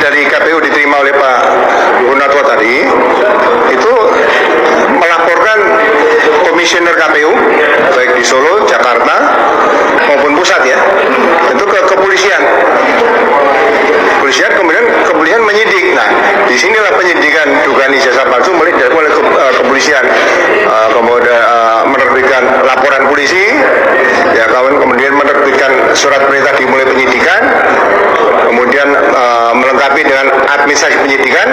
dari KPU diterima oleh Pak Gunatwa tadi itu melaporkan komisioner KPU baik di Solo, Jakarta maupun pusat ya, itu ke kepolisian. Kemudian kepolisian menyidik. Nah, disinilah penyidikan dugaan ijazah palsu mulai dilakukan oleh kepolisian. Kemudian menerbitkan laporan polisi, ya kemudian menerbitkan surat perintah dimulai penyidikan, kemudian melengkapi dengan administrasi penyidikan,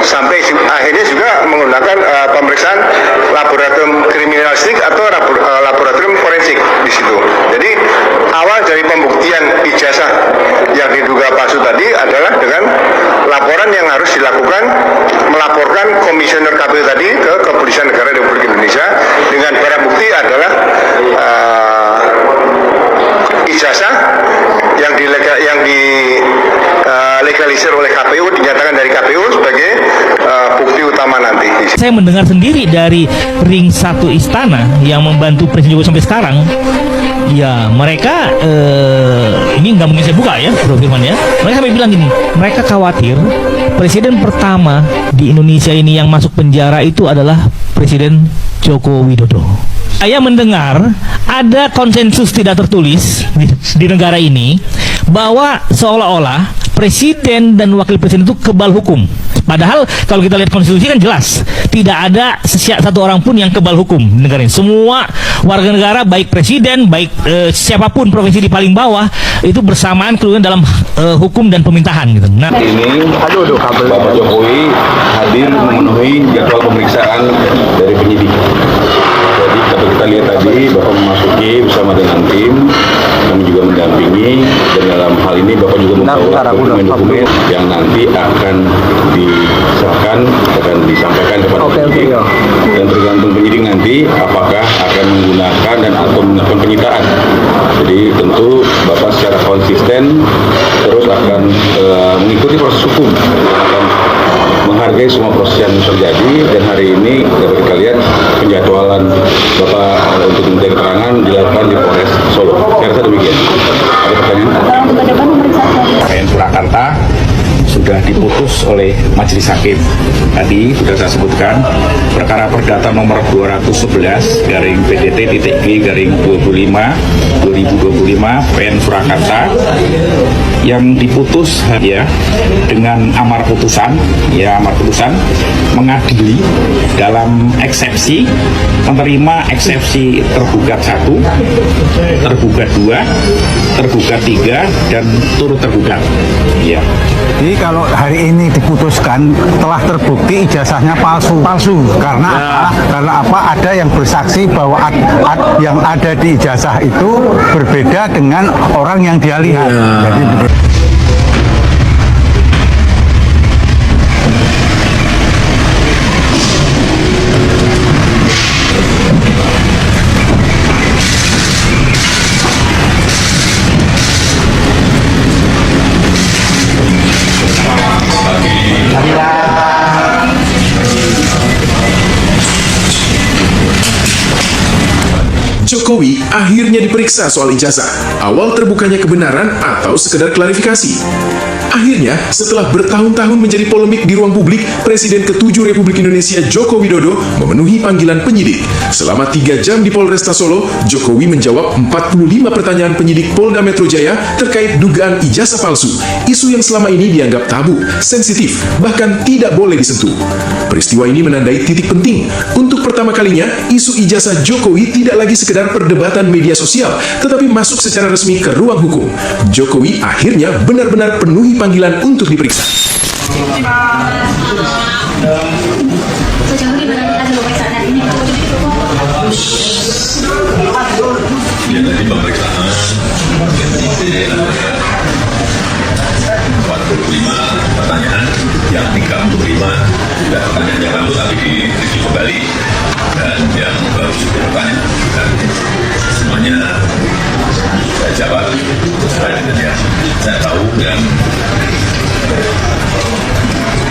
sampai akhirnya juga menggunakan pemeriksaan laboratorium kriminalistik atau laboratorium forensik di situ. Jadi awal dari pembuktian ijazah yang diduga palsu tadi adalah dengan laporan yang harus dilakukan, melaporkan komisioner KPU tadi ke Kepolisian Negara Republik Indonesia dengan barang bukti adalah ijazah yang dilegalisir oleh KPU, dinyatakan dari KPU sebagai bukti utama nanti. Saya mendengar sendiri dari Ring 1 Istana yang membantu Presiden Jokowi sampai sekarang. Ya, mereka ini nggak mungkin saya buka ya, Bro Firman ya. Mereka sampai bilang gini, mereka khawatir presiden pertama di Indonesia ini yang masuk penjara itu adalah Presiden Joko Widodo. Saya mendengar ada konsensus tidak tertulis di negara ini bahwa seolah-olah presiden dan wakil presiden itu kebal hukum. Padahal kalau kita lihat konstitusi kan jelas tidak ada satu orang pun yang kebal hukum di negara ini. Semua warga negara, baik presiden, baik siapapun profesi di paling bawah itu bersamaan kemudian dalam hukum dan pemerintahan gitu. Nah, ini Bapak Jokowi hadir memenuhi jadwal pemeriksaan dari penyidik. Jadi kalau kita lihat tadi Bapak memasuki bersama dengan tim, kami juga mendampingi, dan dalam hal ini Bapak juga membawa dokumen-dokumen yang nanti akan disahkan, akan disampaikan kepada penyidik, dan tergantung penyidik nanti apakah akan menggunakan dan atau melakukan penyitaan. Jadi tentu Bapak secara konsisten terus akan mengikuti proses hukum, akan menghargai semua proses yang terjadi, dan hari ini dapat kita lihat penjadwalan Bapak untuk minta keterangan dilakukan di Polres Solo. Saya rasa demikian. Ada pertanyaan? PN Surakarta sudah diputus oleh Majelis Hakim. Tadi sudah saya sebutkan perkara perdata nomor 211 garing PDT.G/25 2025 PN Surakarta yang diputus ya dengan amar putusan mengadili dalam eksepsi, menerima eksepsi tergugat 1, tergugat 2, tergugat 3, dan turut tergugat ya. Jadi kalau hari ini diputuskan telah terbukti ijazahnya palsu karena apa? Ada yang bersaksi bahwa yang ada di ijazah itu berbeda dengan orang yang dia lihat. Jadi Jokowi akhirnya diperiksa soal ijazah. Awal terbukanya kebenaran atau sekedar klarifikasi. Akhirnya, setelah bertahun-tahun menjadi polemik di ruang publik, Presiden ke-7 Republik Indonesia Joko Widodo memenuhi panggilan penyidik. Selama 3 jam di Polresta Solo, Jokowi menjawab 45 pertanyaan penyidik Polda Metro Jaya terkait dugaan ijazah palsu, isu yang selama ini dianggap tabu, sensitif, bahkan tidak boleh disentuh. Peristiwa ini menandai titik penting. Untuk pertama kalinya, isu ijazah Jokowi tidak lagi sekedar perdebatan media sosial, tetapi masuk secara resmi ke ruang hukum. Jokowi akhirnya benar-benar penuhi panggilan untuk diperiksa. Ya, tadi pemeriksaan penyidik 45 pertanyaan, yang 35 sudah pertanyaan yang lalu tapi direview kembali, dan yang baru 10 pertanyaan dan semuanya saya jawab sesuai dengan yang saya tahu dan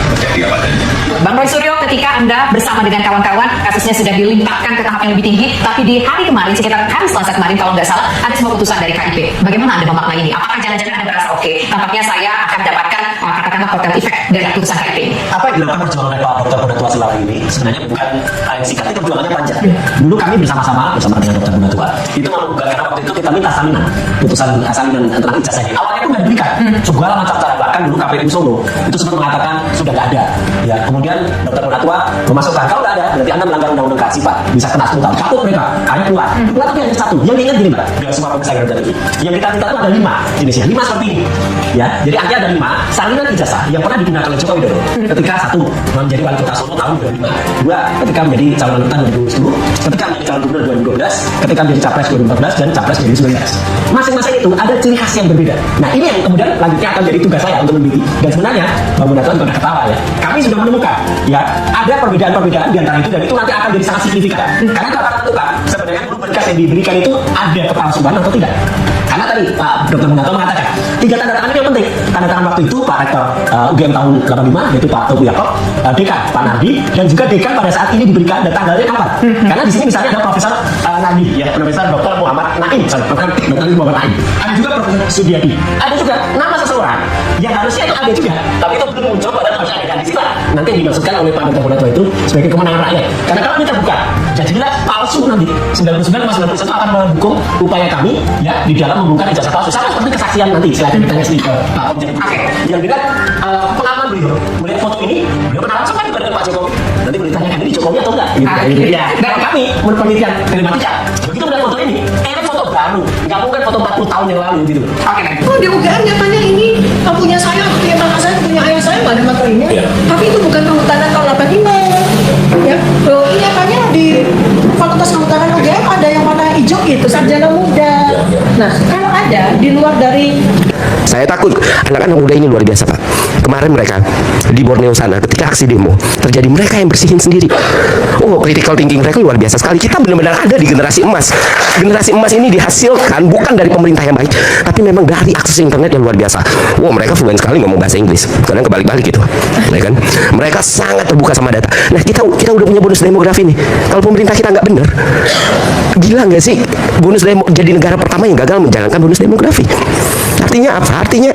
menjadi apa adanya. Bang Roy Suryo, ketika Anda bersama dengan kawan-kawan, kasusnya sudah dilimpahkan ke tahap yang lebih tinggi, tapi di hari kemarin, sekitar hari Selasa kemarin kalau nggak salah, ada sebuah putusan dari KIP. Bagaimana Anda memaknai ini? Apakah jangan-jangan Anda merasa oke? Tampaknya saya akan dapatkan katakanlah kotel efek dari putusan KIP ini. Apa yang dilakukan perjuangan oleh Pak Dr. Punatua selama ini sebenarnya bukan yang singkat, itu perjuangannya panjang. Dulu kami bersama-sama dengan Dr. Punatua itu melakukan, karena waktu itu kita minta salinan putusan salinan tentang ijazah ini. Awalnya itu nggak diberikan, segala macam cara, bahkan dulu KPU Solo itu sempat mengatakan sudah nggak ada. Ya kemudian Dr. Punatua memasukkan, kalau nggak ada berarti Anda melanggar undang-undang KASI Pak, bisa kena 10 tahun. Satu mereka, hanya keluar. Keluar tapi hanya satu. Yang diingat gini Pak, biar semua pemirsa Garda tadi. Yang kita minta itu ada 5 jenisnya, 5 seperti ini. Ya, jadi artinya ada 5 salinan ijazah yang pernah digunakan oleh Joko Widodo ketika 1 menjadi wali kota Solo tahun 2005, 2 ketika menjadi calon wali kota 2010, ketika menjadi calon gubernur 2012, ketika menjadi capres 2014 dan capres 2019. Masing-masing itu ada ciri khas yang berbeda. Nah ini yang kemudian lanjutnya akan jadi tugas saya untuk meneliti. Dan sebenarnya Mbak Munaswan pada ketawa ya, kami sudah menemukan ya ada perbedaan-perbedaan di antara itu, dan itu nanti akan jadi sangat signifikan. Karena itu akan menentukan sebenarnya berkas yang diberikan itu ada kepalsuan atau tidak. Karena tadi Pak Dr. Munaswan mengatakan 3 tanda tangan ini yang penting. Tanda tangan waktu itu Pak Rektor UGM tahun 85 yaitu Pak Tobu Yakob, Dekan Pak Nardi, dan juga Dekan pada saat ini diberikan dan tanggalnya kapan. Karena di sini misalnya ada Profesor Nardi, ya Profesor Dr. Muhammad Naim, bukan Dr. Muhammad Naim. Ada juga Profesor Sudiati. Ada juga nama seseorang yang harusnya itu ada juga, tapi itu belum muncul pada harusnya ada. Dan di situ nanti dimaksudkan oleh Pak Dr. Punatua itu sebagai kemenangan rakyat. Karena kalau ini terbuka, jadilah palsu nanti. 99,9% akan mendukung upaya kami ya di dalam membongkar ijazah palsu. Sama seperti kesaksian nanti. Silakan ditanya sendiri ke Pak Komjen. Yang dilihat pengalaman beliau melihat foto ini, beliau pernah langsung kan dengan Pak Jokowi. Nanti boleh ditanyakan ini Jokowi atau enggak? Gitu. Ya. Dan kami menurut penelitian telematika, begitu melihat foto ini foto baru, nggak mungkin foto 40 tahun yang lalu gitu. Oh di UGM nyatanya ini punya saya, punya kakak saya, punya ayah saya nggak ada materinya. Tapi itu bukan kehutanan tahun 85. Ya, ini nyatanya di Fakultas Kehutanan UGM ada yang warna hijau gitu, sarjana muda. Nah kalau ada di luar dari, saya takut anak-anak muda ini luar biasa Pak. Kemarin mereka di Borneo sana ketika aksi demo terjadi, mereka yang bersihin sendiri. Oh, critical thinking mereka luar biasa sekali. Kita benar-benar ada di generasi emas. Generasi emas ini dihasilkan bukan dari pemerintah yang baik, tapi memang dari akses internet yang luar biasa. Wow, mereka fluent sekali ngomong bahasa Inggris. Kadang kebalik-balik gitu, ya kan? Mereka sangat terbuka sama data. Nah, kita udah punya bonus demografi nih. Kalau pemerintah kita nggak benar, gila nggak sih? Bonus jadi negara pertama yang gagal menjalankan bonus demografi. Artinya apa? Artinya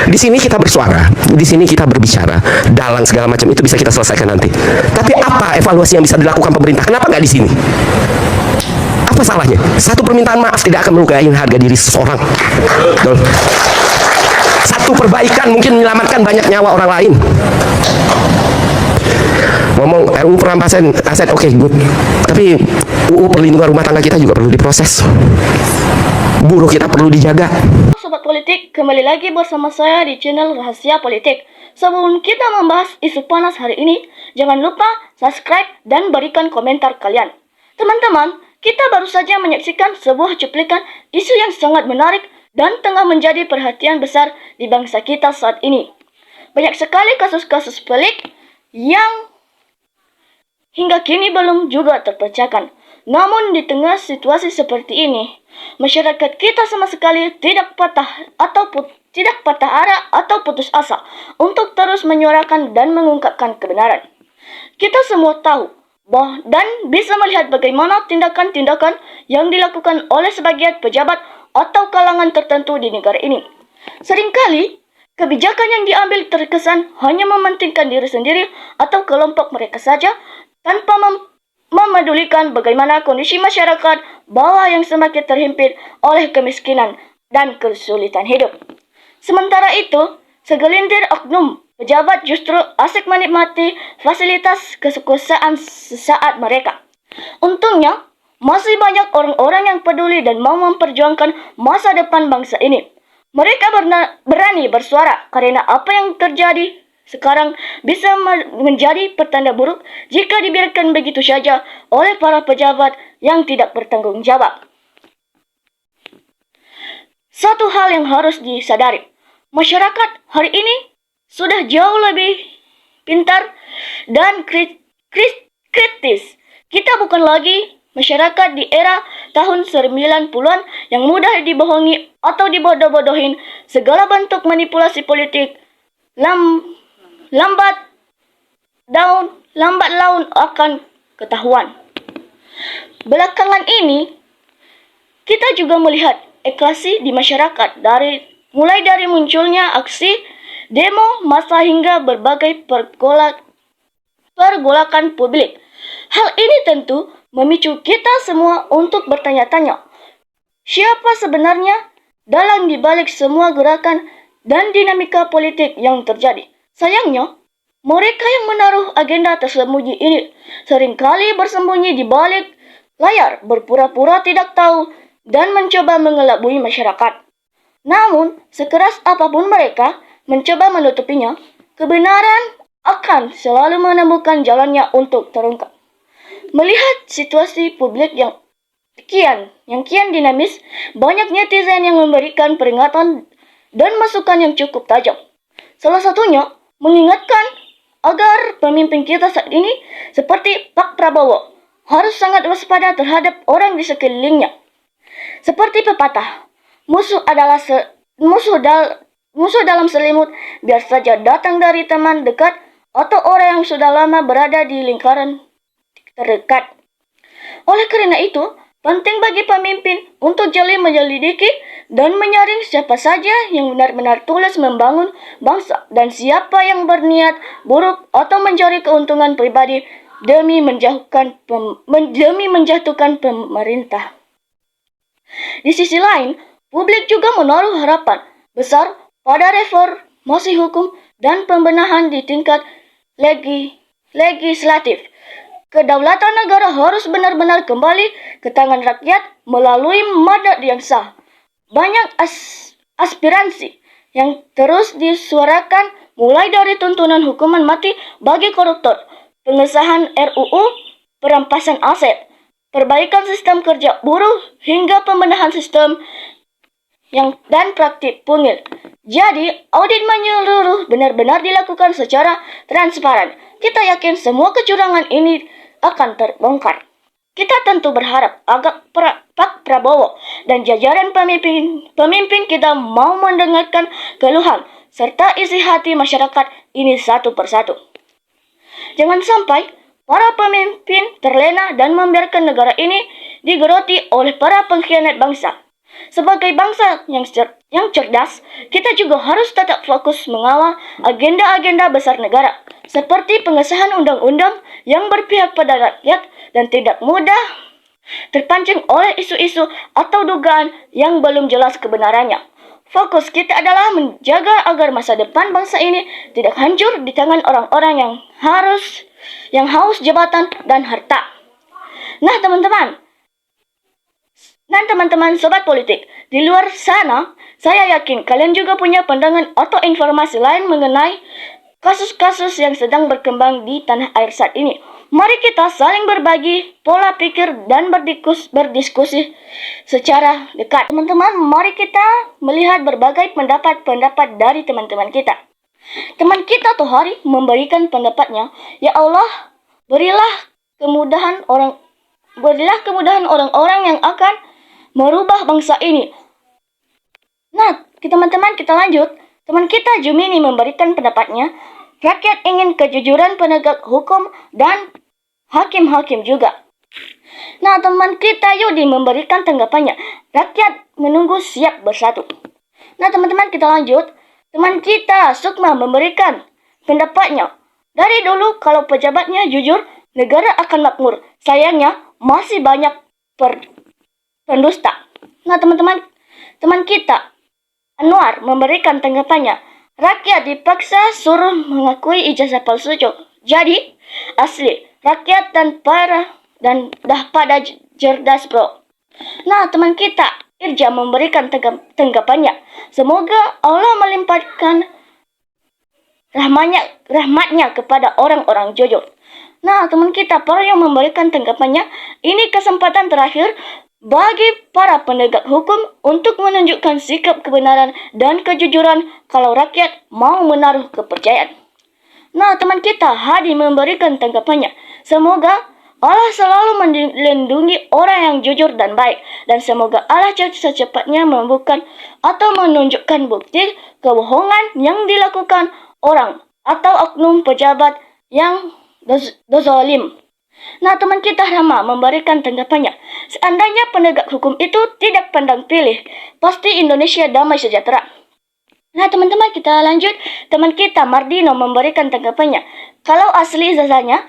di sini kita bersuara, di sini kita berbicara, dalang segala macam itu bisa kita selesaikan nanti. Tapi apa evaluasi yang bisa dilakukan pemerintah? Kenapa nggak di sini? Apa salahnya? Satu permintaan maaf tidak akan melukai harga diri seseorang. Betul. Satu perbaikan mungkin menyelamatkan banyak nyawa orang lain. Ngomong RUU perampasan aset, oke, good. Tapi UU perlindungan rumah tangga kita juga perlu diproses. Buruh kita perlu dijaga. Sobat Politik, kembali lagi bersama saya di channel Rahasia Politik. Sebelum kita membahas isu panas hari ini, jangan lupa subscribe dan berikan komentar kalian. Teman-teman, kita baru saja menyaksikan sebuah cuplikan isu yang sangat menarik dan tengah menjadi perhatian besar di bangsa kita saat ini. Banyak sekali kasus-kasus pelik yang hingga kini belum juga terpecahkan. Namun di tengah situasi seperti ini, masyarakat kita sama sekali tidak patah arah atau putus asa untuk terus menyuarakan dan mengungkapkan kebenaran. Kita semua tahu dan bisa melihat bagaimana tindakan-tindakan yang dilakukan oleh sebagian pejabat atau kalangan tertentu di negara ini. Seringkali kebijakan yang diambil terkesan hanya mementingkan diri sendiri atau kelompok mereka saja tanpa memedulikan bagaimana kondisi masyarakat bawah yang semakin terhimpit oleh kemiskinan dan kesulitan hidup. Sementara itu, segelintir oknum pejabat justru asik menikmati fasilitas kekuasaan sesaat mereka. Untungnya, masih banyak orang-orang yang peduli dan mau memperjuangkan masa depan bangsa ini. Mereka berani bersuara karena apa yang terjadi sekarang bisa menjadi pertanda buruk jika dibiarkan begitu saja oleh para pejabat yang tidak bertanggung jawab. Satu hal yang harus disadari, masyarakat hari ini sudah jauh lebih pintar dan kritis. Kita bukan lagi masyarakat di era tahun 90-an yang mudah dibohongi atau dibodoh-bodohin. Segala bentuk manipulasi politik lambat daun lambat laun akan ketahuan. Belakangan ini, kita juga melihat eskalasi di masyarakat mulai dari munculnya aksi demo massa hingga berbagai pergolakan publik. Hal ini tentu memicu kita semua untuk bertanya-tanya, siapa sebenarnya dalam dibalik semua gerakan dan dinamika politik yang terjadi. Sayangnya, mereka yang menaruh agenda tersembunyi ini seringkali bersembunyi di balik layar, berpura-pura tidak tahu dan mencoba mengelabui masyarakat. Namun, sekeras apapun mereka mencoba menutupinya, kebenaran akan selalu menemukan jalannya untuk terungkap. Melihat situasi publik yang kian dinamis, banyak netizen yang memberikan peringatan dan masukan yang cukup tajam. Salah satunya mengingatkan agar pemimpin kita saat ini seperti Pak Prabowo harus sangat waspada terhadap orang di sekelilingnya. Seperti pepatah, musuh dalam selimut biar saja datang dari teman dekat atau orang yang sudah lama berada di lingkaran terdekat. Oleh karena itu, penting bagi pemimpin untuk jeli menyelidiki dan menyaring siapa saja yang benar-benar tulus membangun bangsa dan siapa yang berniat buruk atau mencari keuntungan pribadi demi menjatuhkan pemerintah. Di sisi lain, publik juga menaruh harapan besar pada reformasi hukum dan pembenahan di tingkat legislatif. Kedaulatan negara harus benar-benar kembali ke tangan rakyat melalui mandat yang sah. Banyak aspirasi yang terus disuarakan, mulai dari tuntutan hukuman mati bagi koruptor, pengesahan RUU perampasan aset, perbaikan sistem kerja buruh, hingga pembenahan sistem dan praktik pungli. Jadi, audit menyeluruh benar-benar dilakukan secara transparan. Kita yakin semua kecurangan ini akan terbongkar. Kita tentu berharap agar Pak Prabowo dan jajaran pemimpin kita mau mendengarkan keluhan serta isi hati masyarakat ini satu persatu. Jangan sampai para pemimpin terlena dan membiarkan negara ini digeroti oleh para pengkhianat bangsa. Sebagai bangsa yang cerdas, kita juga harus tetap fokus mengawal agenda-agenda besar negara, seperti pengesahan undang-undang yang berpihak pada rakyat dan tidak mudah terpancing oleh isu-isu atau dugaan yang belum jelas kebenarannya. Fokus kita adalah menjaga agar masa depan bangsa ini tidak hancur di tangan orang-orang yang haus jabatan dan harta. Nah, teman-teman sobat politik, di luar sana, saya yakin kalian juga punya pandangan atau informasi lain mengenai kasus-kasus yang sedang berkembang di tanah air saat ini. Mari kita saling berbagi pola pikir dan berdiskusi secara dekat. Teman-teman, mari kita melihat berbagai pendapat dari teman-teman kita. Teman kita Tohari memberikan pendapatnya, "Ya Allah, berilah kemudahan orang-orang yang akan merubah bangsa ini." Nah, teman-teman, kita lanjut. Teman kita Jumini memberikan pendapatnya, "Rakyat ingin kejujuran penegak hukum dan hakim-hakim juga." Nah, teman kita Yudi memberikan tanggapannya, "Rakyat menunggu siap bersatu." Nah, teman-teman, kita lanjut. Teman kita Sukma memberikan pendapatnya, "Dari dulu kalau pejabatnya jujur, negara akan makmur. Sayangnya masih banyak pendusta." Nah, teman kita Anwar memberikan tanggapannya, "Rakyat dipaksa suruh mengakui ijazah palsu. Jadi asli rakyat dan dah pada cerdas, bro." Nah, teman kita Irja memberikan tanggapannya, "Semoga Allah melimpahkan rahmatnya kepada orang-orang jujur." Nah, teman kita Paryo memberikan tanggapannya, "Ini kesempatan terakhir bagi para penegak hukum untuk menunjukkan sikap kebenaran dan kejujuran kalau rakyat mau menaruh kepercayaan." Nah, teman kita Hadi memberikan tanggapannya, "Semoga Allah selalu melindungi orang yang jujur dan baik, dan semoga Allah secepatnya membuka atau menunjukkan bukti kebohongan yang dilakukan orang atau oknum pejabat yang dozolim. Nah, teman kita Rama memberikan tanggapannya. Seandainya penegak hukum itu tidak pandang pilih, pasti Indonesia damai sejahtera. Nah, teman-teman kita lanjut. Teman kita Mardino memberikan tanggapannya. Kalau asli ijazahnya,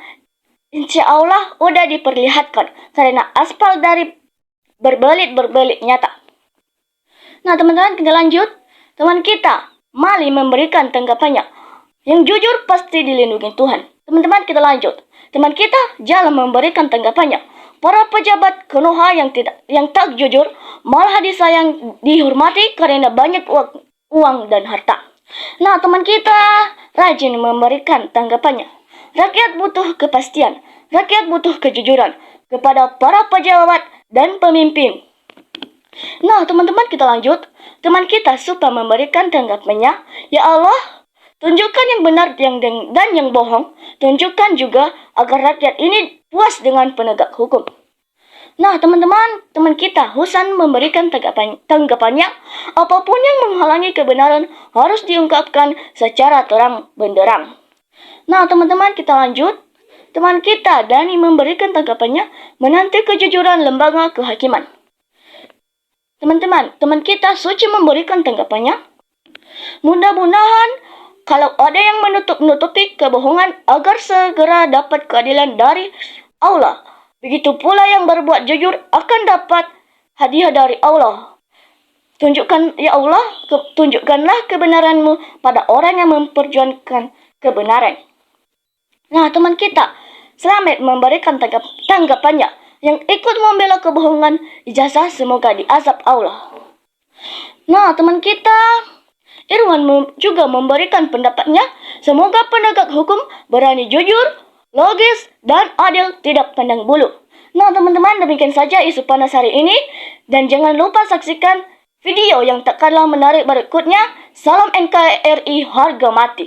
insya Allah udah diperlihatkan karena aspal dari berbelit nyata. Nah, teman-teman kita lanjut. Teman kita Mali memberikan tanggapannya. Yang jujur pasti dilindungi Tuhan. Teman-teman kita lanjut. Teman kita Jalan memberikan tanggapannya. Para pejabat Konoha yang tak jujur malah disayang dihormati karena banyak uang dan harta. Nah, teman kita Rajin memberikan tanggapannya. Rakyat butuh kepastian. Rakyat butuh kejujuran kepada para pejabat dan pemimpin. Nah, teman-teman kita lanjut. Teman kita Supa memberikan tanggapannya. Ya Allah, tunjukkan yang benar dan yang bohong. Tunjukkan juga agar rakyat ini puas dengan penegak hukum. Nah, teman-teman, teman kita Husan memberikan tanggapannya. Apapun yang menghalangi kebenaran harus diungkapkan secara terang benderang. Nah, teman-teman kita lanjut. Teman kita Dani memberikan tanggapannya menanti kejujuran lembaga kehakiman. Teman-teman, teman kita Suci memberikan tanggapannya. Mudah-mudahan kalau ada yang menutup-nutupi kebohongan agar segera dapat keadilan dari Allah. Begitu pula yang berbuat jujur akan dapat hadiah dari Allah. Tunjukkan, ya Allah, tunjukkanlah kebenaran-Mu pada orang yang memperjuangkan kebenaran. Nah, teman kita Slamet memberikan tanggapannya. Yang ikut membela kebohongan ijazah semoga diazab Allah. Nah, teman kita Irwan juga memberikan pendapatnya. Semoga penegak hukum berani jujur, logis, dan adil, tidak pandang bulu. Nah, teman-teman, demikian saja isu panas hari ini. Dan jangan lupa saksikan video yang tak kalah menarik berikutnya. Salam NKRI harga mati.